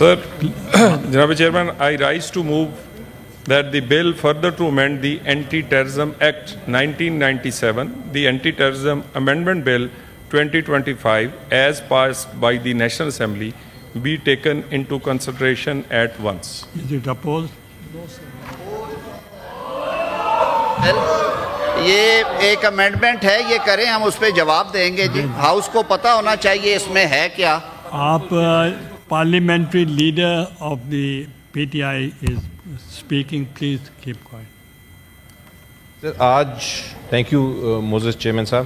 Sir, Janab Chairman, I rise to move that the bill further to amend the Anti-Terrorism Act 1997, the Anti-Terrorism Amendment Bill 2025, as passed by the National Assembly, be taken into consideration at once. Is it opposed? یہ ایک amendment ہے, یہ کریں, ہم اس پہ جواب دیں گے. جی ہاؤس کو پتہ ہونا چاہیے اس میں ہے کیا. آپ parliamentary leader of the P T I is speaking, please keep quiet. Sir آج تھینک یو موزس چیئرمین صاحب.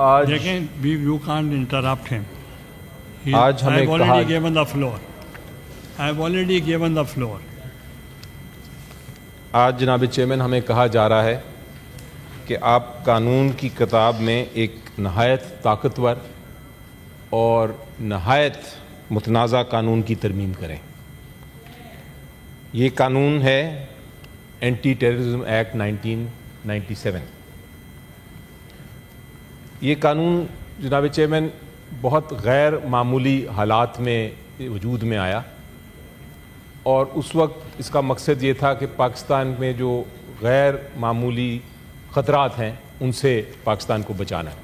آج دیکھیں یو کانٹ انٹرپٹ ہم. آج ہمیں already given the floor. I have already given the floor. آج جناب چیئرمین ہمیں کہا جا رہا ہے کہ آپ قانون کی کتاب میں ایک نہایت طاقتور اور نہایت متنازع قانون کی ترمیم کریں. یہ قانون ہے اینٹی ٹیررزم ایکٹ 1997. یہ قانون جناب چیئرمین بہت غیر معمولی حالات میں وجود میں آیا, اور اس وقت اس کا مقصد یہ تھا کہ پاکستان میں جو غیر معمولی خطرات ہیں ان سے پاکستان کو بچانا ہے.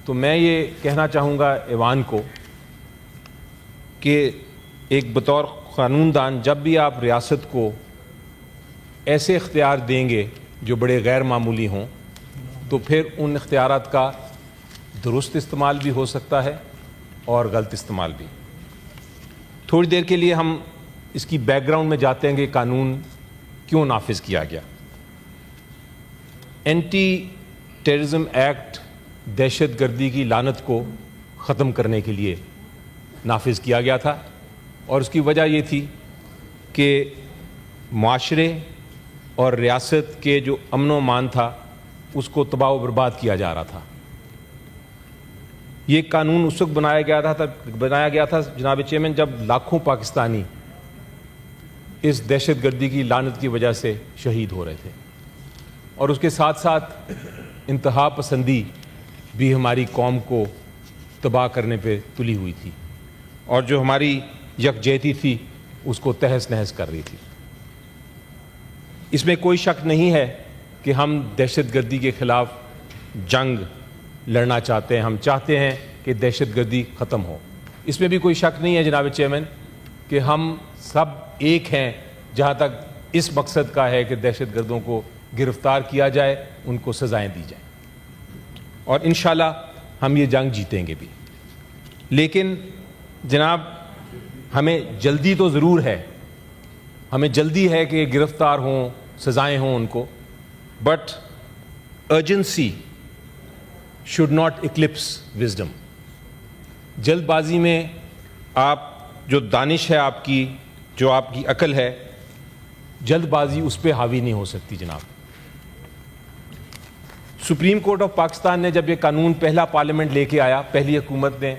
تو میں یہ کہنا چاہوں گا ایوان کو کہ ایک بطور قانون دان جب بھی آپ ریاست کو ایسے اختیار دیں گے جو بڑے غیر معمولی ہوں, تو پھر ان اختیارات کا درست استعمال بھی ہو سکتا ہے اور غلط استعمال بھی. تھوڑی دیر کے لیے ہم اس کی بیک گراؤنڈ میں جاتے ہیں کہ قانون کیوں نافذ کیا گیا. اینٹی ٹیررزم ایکٹ دہشت گردی کی لعنت کو ختم کرنے کے لیے نافذ کیا گیا تھا, اور اس کی وجہ یہ تھی کہ معاشرے اور ریاست کے جو امن و امان تھا اس کو تباہ و برباد کیا جا رہا تھا. یہ قانون اس وقت بنایا گیا تھا جناب چیئرمین جب لاکھوں پاکستانی اس دہشت گردی کی لعنت کی وجہ سے شہید ہو رہے تھے, اور اس کے ساتھ ساتھ انتہا پسندی بھی ہماری قوم کو تباہ کرنے پہ تلی ہوئی تھی, اور جو ہماری یکجہتی تھی اس کو تہس نہس کر رہی تھی. اس میں کوئی شک نہیں ہے کہ ہم دہشت گردی کے خلاف جنگ لڑنا چاہتے ہیں, ہم چاہتے ہیں کہ دہشت گردی ختم ہو. اس میں بھی کوئی شک نہیں ہے جناب چیئرمین کہ ہم سب ایک ہیں جہاں تک اس مقصد کا ہے کہ دہشت گردوں کو گرفتار کیا جائے, ان کو سزائیں دی جائیں, اور انشاءاللہ ہم یہ جنگ جیتیں گے بھی. لیکن جناب ہمیں جلدی تو ضرور ہے, ہمیں جلدی ہے کہ گرفتار ہوں, سزائیں ہوں ان کو, but urgency should not eclipse wisdom. جلد بازی میں آپ جو دانش ہے آپ کی, جو آپ کی عقل ہے, جلد بازی اس پہ حاوی نہیں ہو سکتی. جناب سپریم کورٹ آف پاکستان نے جب یہ قانون پہلا پارلیمنٹ لے کے آیا, پہلی حکومت نے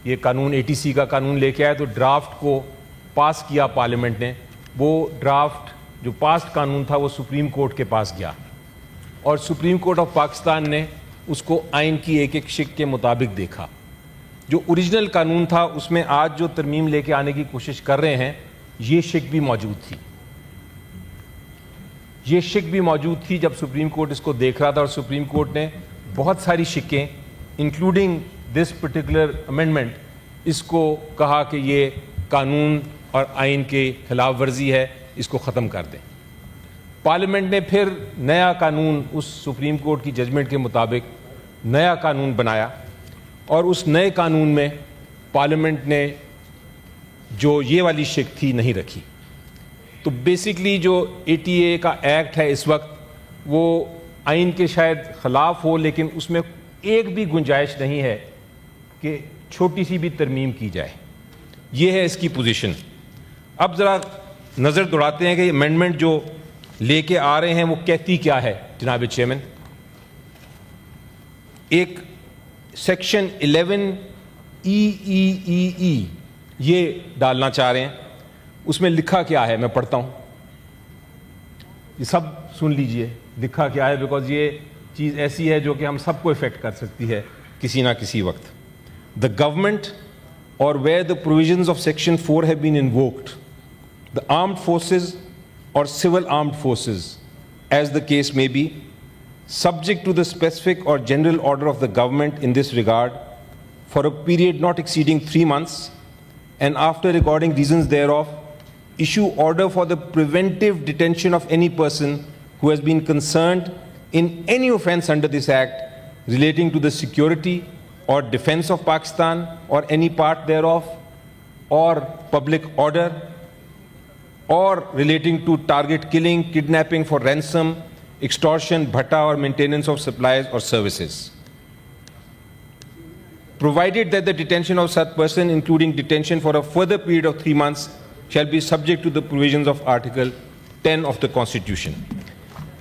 یہ قانون ATC کا قانون لے کے آیا, تو ڈرافٹ کو پاس کیا پارلیمنٹ نے. وہ ڈرافٹ جو پاسڈ قانون تھا وہ سپریم کورٹ کے پاس گیا, اور سپریم کورٹ آف پاکستان نے اس کو آئین کی ایک ایک شق کے مطابق دیکھا. جو اوریجنل قانون تھا اس میں آج جو ترمیم لے کے آنے کی کوشش کر رہے ہیں, یہ شق بھی موجود تھی, یہ شق بھی موجود تھی جب سپریم کورٹ اس کو دیکھ رہا تھا. اور سپریم کورٹ نے بہت ساری شقیں انکلوڈنگ دس پرٹیکولر امینڈمنٹ اس کو کہا کہ یہ قانون اور آئین کے خلاف ورزی ہے, اس کو ختم کر دیں. پارلیمنٹ نے پھر نیا قانون اس سپریم کورٹ کی ججمنٹ کے مطابق نیا قانون بنایا, اور اس نئے قانون میں پارلیمنٹ نے جو یہ والی شق تھی نہیں رکھی. تو بیسکلی جو ATA کا ایکٹ ہے اس وقت وہ آئین کے شاید خلاف ہو, لیکن اس میں ایک بھی گنجائش نہیں ہے کہ چھوٹی سی بھی ترمیم کی جائے. یہ ہے اس کی پوزیشن. اب ذرا نظر دوڑاتے ہیں کہ امینڈمنٹ جو لے کے آ رہے ہیں وہ کہتی کیا ہے. جناب چیئرمین, ایک سیکشن 11(e) یہ ڈالنا چاہ رہے ہیں. اس میں لکھا کیا ہے, میں پڑھتا ہوں, یہ سب سن لیجئے لکھا کیا ہے, بیکاز یہ چیز ایسی ہے جو کہ ہم سب کو افیکٹ کر سکتی ہے کسی نہ کسی وقت. The government or where the provisions of Section 4 have been invoked, the armed forces or civil armed forces, as the case may be, subject to the specific or general order of the government in this regard, for a period not exceeding 3 months, and after recording reasons thereof, issue order for the preventive detention of any person who has been concerned in any offense under this Act relating to the security or defense of Pakistan or any part thereof, or public order, or relating to target killing, kidnapping for ransom, extortion, bhatta, or maintenance of supplies or services. Provided that the detention of such person, including detention for a further period of 3 months, shall be subject to the provisions of Article 10 of the Constitution.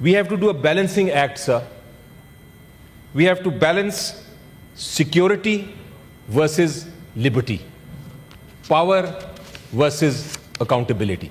We have to do a balancing act, sir. We have to balance security versus liberty, power versus accountability.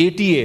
ATA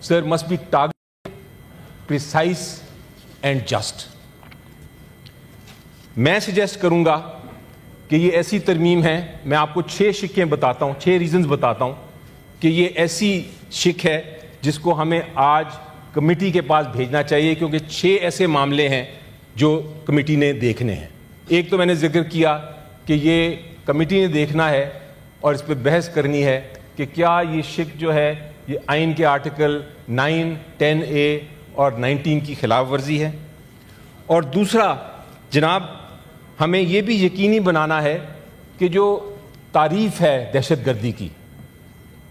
sir, must be targeted precise and just. میں suggest کروں گا کہ یہ ایسی ترمیم ہے, میں آپ کو 6 شکیں بتاتا ہوں, 6 ریزنز بتاتا ہوں کہ یہ ایسی شک ہے جس کو ہمیں آج کمیٹی کے پاس بھیجنا چاہیے, کیونکہ 6 ایسے معاملے ہیں جو کمیٹی نے دیکھنے ہیں. ایک تو میں نے ذکر کیا کہ یہ کمیٹی نے دیکھنا ہے اور اس پہ بحث کرنی ہے کہ کیا یہ شک جو ہے یہ آئین کے آرٹیکل 9, 10A اور 19 کی خلاف ورزی ہے. اور دوسرا جناب, ہمیں یہ بھی یقینی بنانا ہے کہ جو تعریف ہے دہشت گردی کی,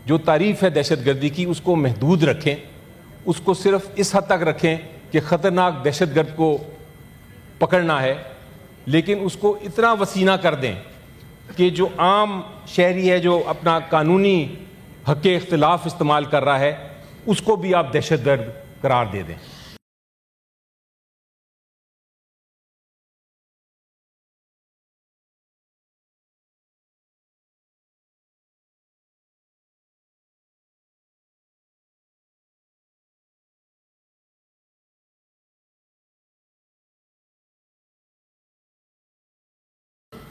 جو تعریف ہے دہشت گردی کی, اس کو محدود رکھیں, اس کو صرف اس حد تک رکھیں کہ خطرناک دہشت گرد کو پکڑنا ہے, لیکن اس کو اتنا وسیع نہ کر دیں کہ جو عام شہری ہے جو اپنا قانونی حق اختلاف استعمال کر رہا ہے اس کو بھی آپ دہشت گرد قرار دے دیں.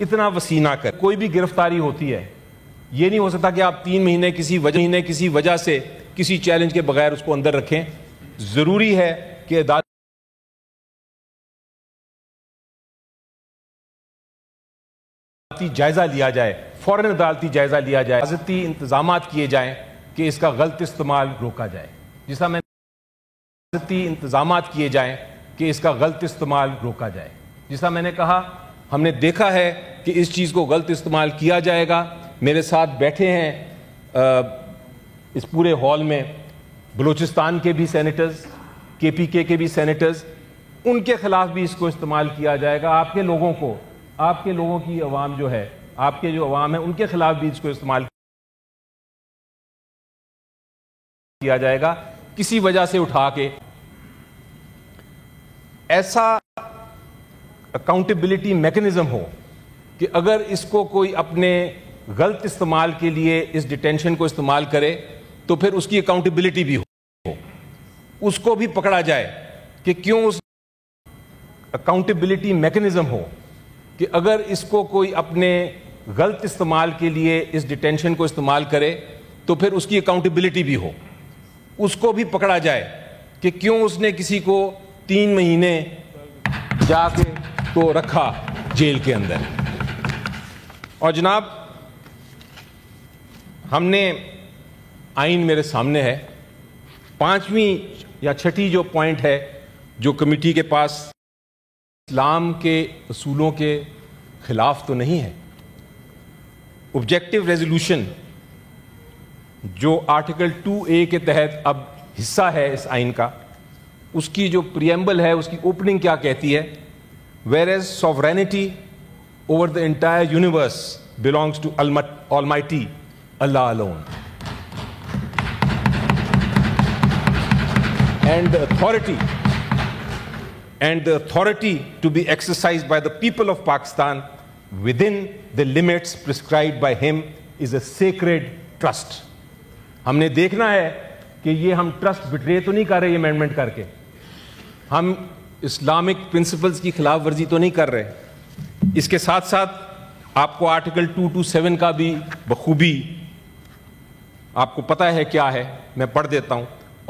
اتنا وسیع نہ کر. کوئی بھی گرفتاری ہوتی ہے, یہ نہیں ہو سکتا کہ آپ 3 مہینے کسی وجہ سے کسی چیلنج کے بغیر اس کو اندر رکھیں. ضروری ہے کہ عدالتی جائزہ لیا جائے, فوراً عدالتی جائزہ لیا جائے, حفاظتی انتظامات کیے جائیں کہ اس کا غلط استعمال روکا جائے. جیسا میں انتظامات کیے جائیں کہ اس کا غلط استعمال روکا جائے. جیسا میں نے کہا, ہم نے دیکھا ہے کہ اس چیز کو غلط استعمال کیا جائے گا. میرے ساتھ بیٹھے ہیں اس پورے ہال میں بلوچستان کے بھی سینیٹرز, KPK کے بھی سینیٹرز, ان کے خلاف بھی اس کو استعمال کیا جائے گا. آپ کے لوگوں کی عوام جو ہے, آپ کے جو عوام ہیں ان کے خلاف بھی اس کو استعمال کیا جائے گا کسی وجہ سے اٹھا کے. ایسا اکاؤنٹیبلٹی میکنزم ہو کہ اگر اس کو کوئی اپنے غلط استعمال کے لیے اس ڈیٹینشن کو استعمال کرے تو پھر اس کی اکاؤنٹیبلٹی بھی ہو, اس کو بھی پکڑا جائے کہ کیوں. اس اکاؤنٹیبلٹی میکنزم ہو کہ اگر اس کو کوئی اپنے غلط استعمال کے لیے اس ڈیٹینشن کو استعمال کرے تو پھر اس کی اکاؤنٹیبلٹی بھی ہو, اس کو بھی پکڑا جائے کہ کیوں اس نے کسی کو 3 مہینے جا کے تو رکھا جیل کے اندر. اور جناب, ہم نے آئین میرے سامنے ہے, 5ویں یا 6ٹھی جو پوائنٹ ہے جو کمیٹی کے پاس اسلام کے اصولوں کے خلاف تو نہیں ہے. آبجیکٹو ریزولوشن جو آرٹیکل 2A کے تحت اب حصہ ہے اس آئین کا, اس کی جو پریمبل ہے, اس کی اوپننگ کیا کہتی ہے, whereas sovereignty over the entire universe belongs to Almighty Allah alone, and the authority to be exercised by the people of Pakistan within the limits prescribed by him is a sacred trust. ہم نے دیکھنا ہے کہ یہ ہم trust بٹرے تو نہیں کر رہے امینڈمنٹ کر کے, ہم اسلامک پرنسپلز کی خلاف ورزی تو نہیں کر رہے. اس کے ساتھ ساتھ آپ کو آرٹیکل 227 کا بھی بخوبی آپ کو پتہ ہے کیا ہے, میں پڑھ دیتا ہوں.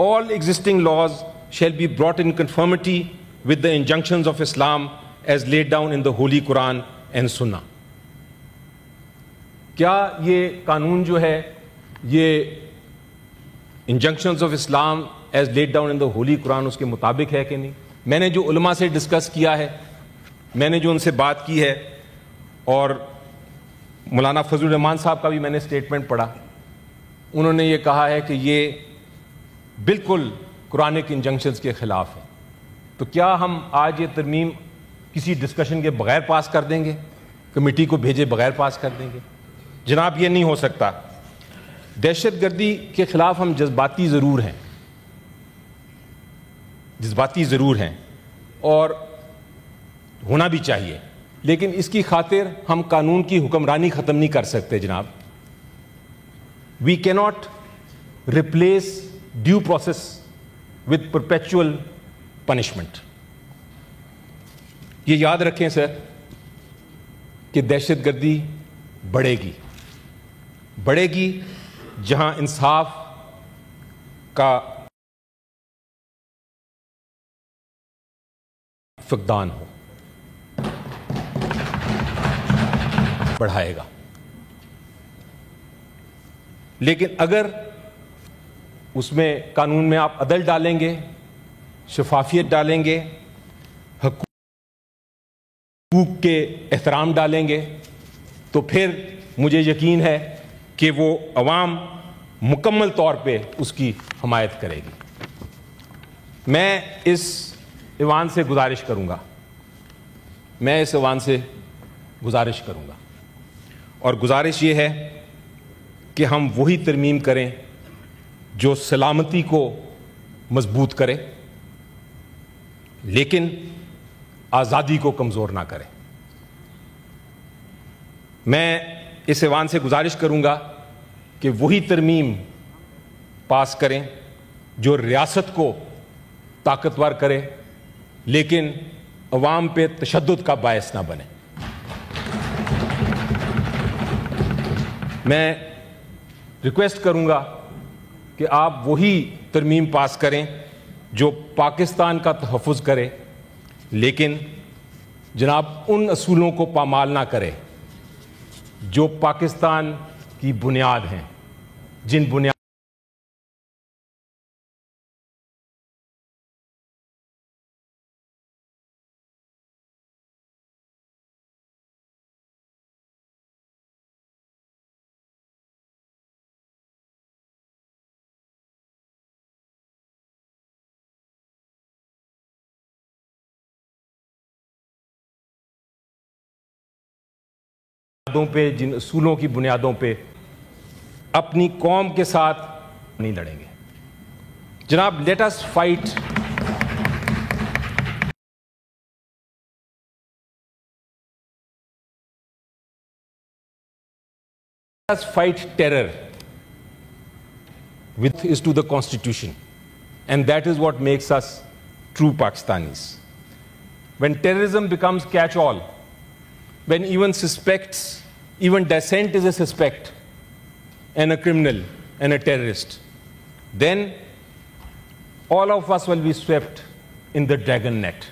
All existing laws shall be brought in conformity with the injunctions of Islam as laid down in the Holy Quran and Sunnah. کیا یہ قانون جو ہے یہ injunctions of Islam as laid down in the holy Quran اس کے مطابق ہے کہ نہیں؟ میں نے جو علماء سے ڈسکس کیا ہے, میں نے جو ان سے بات کی ہے, اور مولانا فضل الرحمان صاحب کا بھی میں نے اسٹیٹمنٹ پڑھا, انہوں نے یہ کہا ہے کہ یہ بالکل قرآنک انجنکشنز کے خلاف ہے. تو کیا ہم آج یہ ترمیم کسی ڈسکشن کے بغیر پاس کر دیں گے, کمیٹی کو بھیجے بغیر پاس کر دیں گے؟ جناب یہ نہیں ہو سکتا. دہشت گردی کے خلاف ہم جذباتی ضرور ہیں اور ہونا بھی چاہیے, لیکن اس کی خاطر ہم قانون کی حکمرانی ختم نہیں کر سکتے جناب. وی کی not replace due process with perpetual punishment. یہ یاد رکھیں سر کہ دہشت گردی بڑھے گی جہاں انصاف کا فقدان ہو، بڑھائے گا. لیکن اگر اس میں قانون میں آپ عدل ڈالیں گے، شفافیت ڈالیں گے، حقوق کے احترام ڈالیں گے، تو پھر مجھے یقین ہے کہ وہ عوام مکمل طور پہ اس کی حمایت کرے گی. میں اس ایوان سے گزارش کروں گا اور گزارش یہ ہے کہ ہم وہی ترمیم کریں جو سلامتی کو مضبوط کرے لیکن آزادی کو کمزور نہ کرے. میں اس ایوان سے گزارش کروں گا کہ وہی ترمیم پاس کریں جو ریاست کو طاقتور کرے لیکن عوام پہ تشدد کا باعث نہ بنے. میں ریکویسٹ کروں گا کہ آپ وہی ترمیم پاس کریں جو پاکستان کا تحفظ کرے لیکن جناب ان اصولوں کو پامال نہ کرے جو پاکستان کی بنیاد ہیں، جن بنیاد پہ، جن اصولوں کی بنیادوں پہ اپنی قوم کے ساتھ نہیں لڑیں گے. جناب let us fight terror with is to the constitution, and that is what makes us true Pakistanis. When terrorism becomes catch-all, when even dissent is a suspect and a criminal and a terrorist, then all of us will be swept in the dragon net.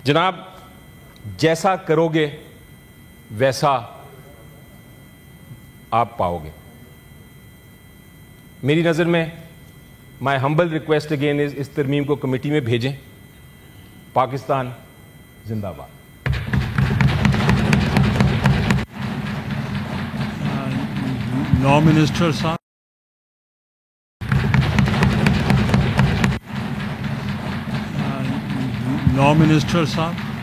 جناب جیسا کرو گے ویسا آپ پاؤ گے. میری نظر میں مائی ہمبل ریکویسٹ اگین از اس ترمیم کو کمیٹی میں بھیجیں. پاکستان زندہ باد. لا منسٹر صاحب. لا منسٹر صاحب.